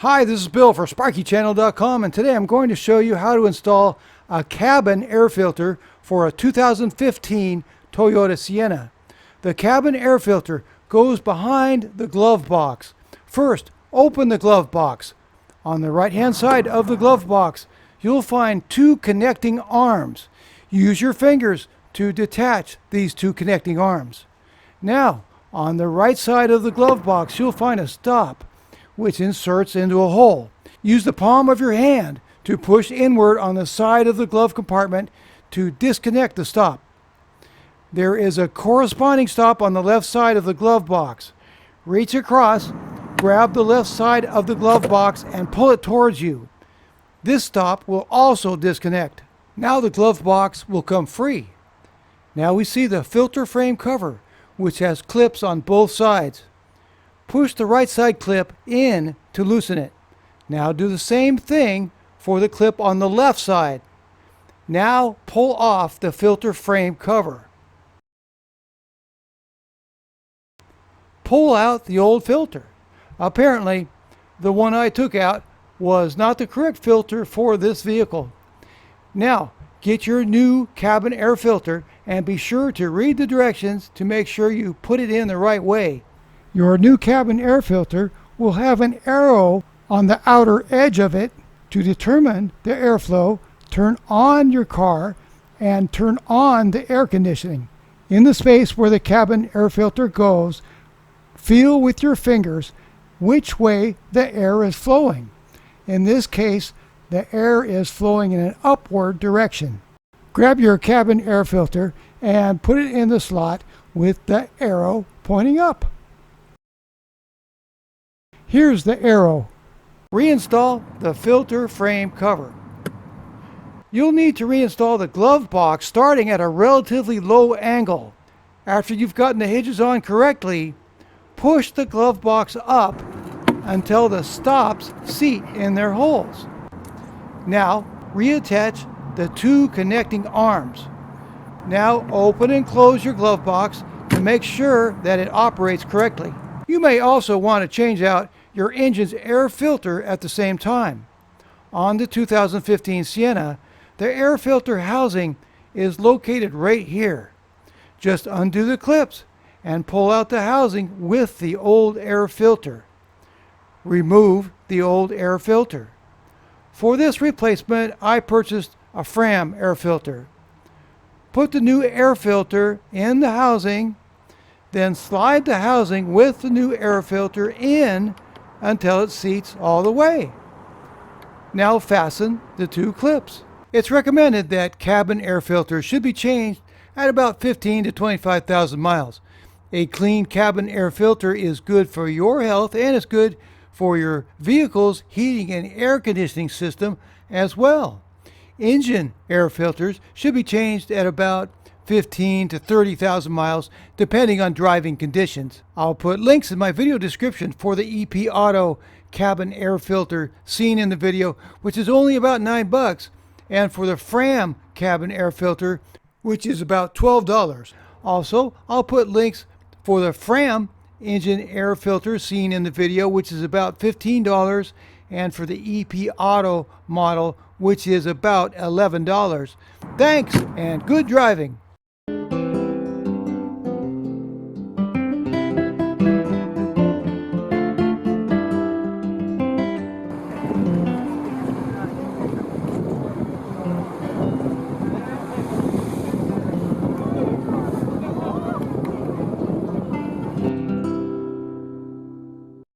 Hi, this is Bill for SparkyChannel.com, and today I'm going to show you how to install a cabin air filter for a 2015 Toyota Sienna. The cabin air filter goes behind the glove box. First, open the glove box. On the right-hand side of the glove box, you'll find two connecting arms. Use your fingers to detach these two connecting arms. Now, on the right side of the glove box, you'll find a stop, which inserts into a hole. Use the palm of your hand to push inward on the side of the glove compartment to disconnect the stop. There is a corresponding stop on the left side of the glove box. Reach across, grab the left side of the glove box and pull it towards you. This stop will also disconnect. Now the glove box will come free. Now we see the filter frame cover, which has clips on both sides. Push the right side clip in to loosen it. Now do the same thing for the clip on the left side. Now pull off the filter frame cover. Pull out the old filter. Apparently, the one I took out was not the correct filter for this vehicle. Now, get your new cabin air filter and be sure to read the directions to make sure you put it in the right way. Your new cabin air filter will have an arrow on the outer edge of it to determine the airflow. Turn on your car and turn on the air conditioning. In the space where the cabin air filter goes, feel with your fingers which way the air is flowing. In this case, the air is flowing in an upward direction. Grab your cabin air filter and put it in the slot with the arrow pointing up. Here's the arrow. Reinstall the filter frame cover. You'll need to reinstall the glove box starting at a relatively low angle. After you've gotten the hinges on correctly, push the glove box up until the stops seat in their holes. Now reattach the two connecting arms. Now open and close your glove box to make sure that it operates correctly. You may also want to change out your engine's air filter at the same time. On the 2015 Sienna, the air filter housing is located right here. Just undo the clips and pull out the housing with the old air filter. Remove the old air filter. For this replacement, I purchased a Fram air filter. Put the new air filter in the housing, then slide the housing with the new air filter in until it seats all the way. Now fasten the two clips. It's recommended that cabin air filters should be changed at about 15 to 25,000 miles. A clean cabin air filter is good for your health and it's good for your vehicle's heating and air conditioning system as well. Engine air filters should be changed at about 15 to 30,000 miles depending on driving conditions. I'll put links in my video description for the EP Auto cabin air filter seen in the video, which is only about $9, and for the Fram cabin air filter, which is about $12. Also, I'll put links for the Fram engine air filter seen in the video, which is about $15, and for the EP Auto model, which is about $11. Thanks and good driving.